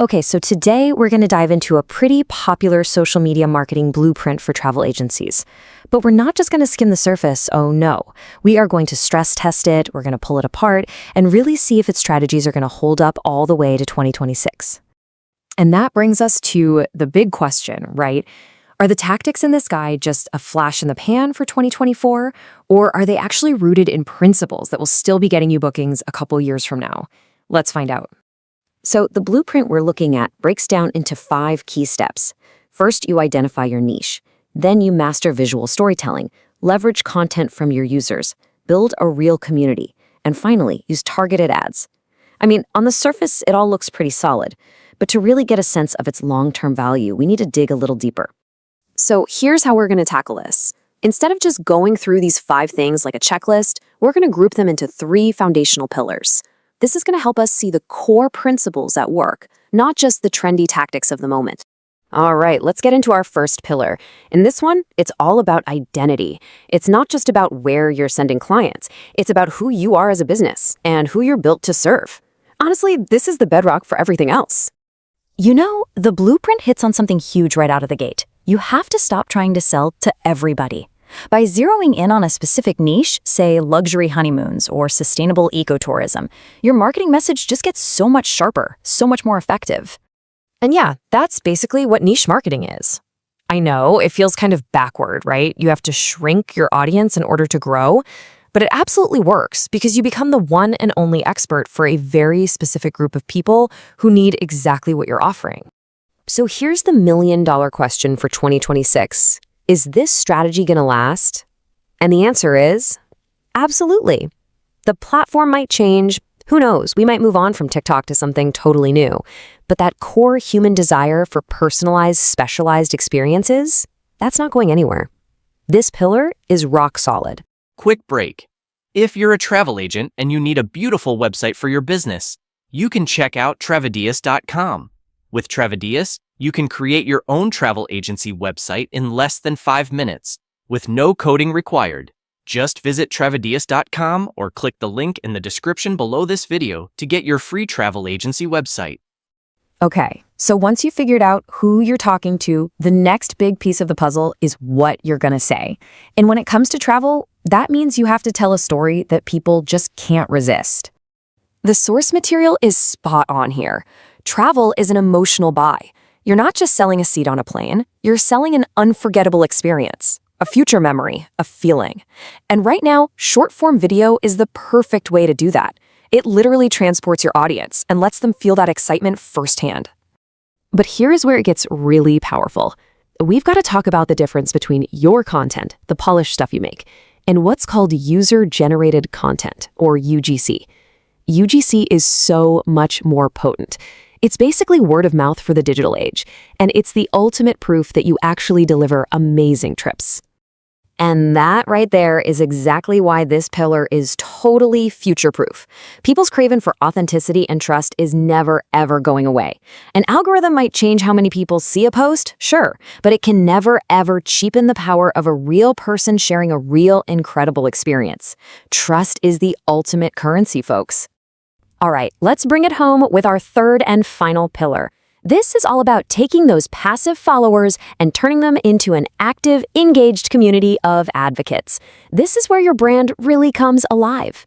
Okay, so today we're going to dive into a pretty popular social media marketing blueprint for travel agencies. But we're not just going to skim the surface, oh no. We are going to stress test it, we're going to pull it apart, and really see if its strategies are going to hold up all the way to 2026. And that brings us to the big question, right? Are the tactics in this guide just a flash in the pan for 2024, or are they actually rooted in principles that will still be getting you bookings a couple years from now? Let's find out. So the blueprint we're looking at breaks down into 5 key steps. First, you identify your niche. Then you master visual storytelling, leverage content from your users, build a real community, and finally, use targeted ads. I mean, on the surface, it all looks pretty solid, but to really get a sense of its long-term value, we need to dig a little deeper. So here's how we're going to tackle this. Instead of just going through these 5 things like a checklist, we're going to group them into 3 foundational pillars. This is going to help us see the core principles at work, not just the trendy tactics of the moment. All right, let's get into our first pillar. In this one, it's all about identity. It's not just about where you're sending clients. It's about who you are as a business and who you're built to serve. Honestly, this is the bedrock for everything else. You know, the blueprint hits on something huge right out of the gate. You have to stop trying to sell to everybody. By zeroing in on a specific niche, say luxury honeymoons or sustainable ecotourism, your marketing message just gets so much sharper, so much more effective. And yeah, that's basically what niche marketing is. I know, it feels kind of backward, right? You have to shrink your audience in order to grow, but it absolutely works because you become the one and only expert for a very specific group of people who need exactly what you're offering. So here's the million-dollar question for 2026. Is this strategy going to last? And the answer is absolutely. The platform might change. Who knows? We might move on from TikTok to something totally new. But that core human desire for personalized, specialized experiences, that's not going anywhere. This pillar is rock solid. Quick break. If you're a travel agent and you need a beautiful website for your business, you can check out Travadias.com. With Travadias, you can create your own travel agency website in less than 5 minutes, with no coding required. Just visit Travadias.com or click the link in the description below this video to get your free travel agency website. Okay, so once you've figured out who you're talking to, the next big piece of the puzzle is what you're going to say. And when it comes to travel, that means you have to tell a story that people just can't resist. The source material is spot on here. Travel is an emotional buy. You're not just selling a seat on a plane, you're selling an unforgettable experience, a future memory, a feeling. And right now, short-form video is the perfect way to do that. It literally transports your audience and lets them feel that excitement firsthand. But here's where it gets really powerful. We've got to talk about the difference between your content, the polished stuff you make, and what's called user-generated content, or UGC. UGC is so much more potent. It's basically word of mouth for the digital age, and it's the ultimate proof that you actually deliver amazing trips. And that right there is exactly why this pillar is totally future-proof. People's craving for authenticity and trust is never, ever going away. An algorithm might change how many people see a post, sure, but it can never, ever cheapen the power of a real person sharing a real, incredible experience. Trust is the ultimate currency, folks. All right, let's bring it home with our third and final pillar. This is all about taking those passive followers and turning them into an active, engaged community of advocates. This is where your brand really comes alive.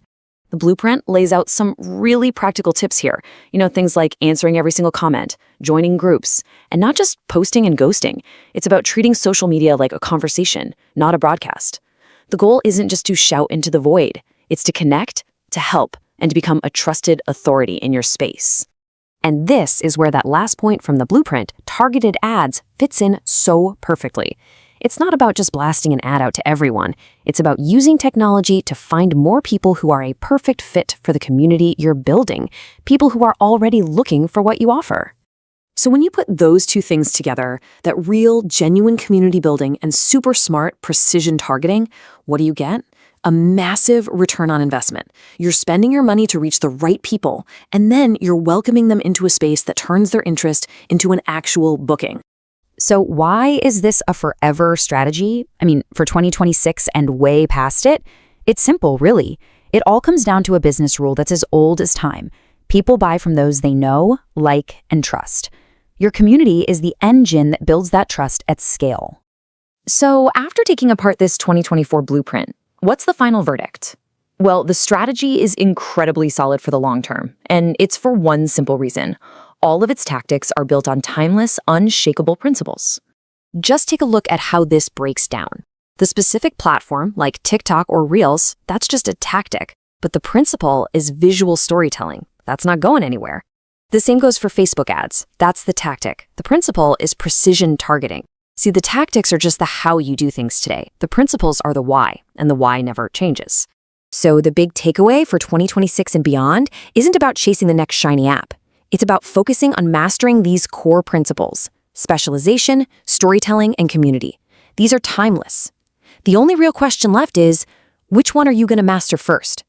The blueprint lays out some really practical tips here. You know, things like answering every single comment, joining groups, and not just posting and ghosting. It's about treating social media like a conversation, not a broadcast. The goal isn't just to shout into the void. It's to connect, to help, and to become a trusted authority in your space. And this is where that last point from the blueprint, targeted ads, fits in so perfectly. It's not about just blasting an ad out to everyone. It's about using technology to find more people who are a perfect fit for the community you're building, people who are already looking for what you offer. So when you put those two things together, that real, genuine community building and super smart precision targeting, what do you get? A massive return on investment. You're spending your money to reach the right people, and then you're welcoming them into a space that turns their interest into an actual booking. So why is this a forever strategy? I mean, for 2026 and way past it? It's simple, really. It all comes down to a business rule that's as old as time. People buy from those they know, like, and trust. Your community is the engine that builds that trust at scale. So, after taking apart this 2024 blueprint, what's the final verdict? Well, the strategy is incredibly solid for the long term, and it's for one simple reason. All of its tactics are built on timeless, unshakable principles. Just take a look at how this breaks down. The specific platform, like TikTok or Reels, that's just a tactic, but the principle is visual storytelling. That's not going anywhere. The same goes for Facebook ads. That's the tactic. The principle is precision targeting. See, the tactics are just the how you do things today. The principles are the why, and the why never changes. So the big takeaway for 2026 and beyond isn't about chasing the next shiny app. It's about focusing on mastering these core principles: specialization, storytelling, and community. These are timeless. The only real question left is, which one are you going to master first?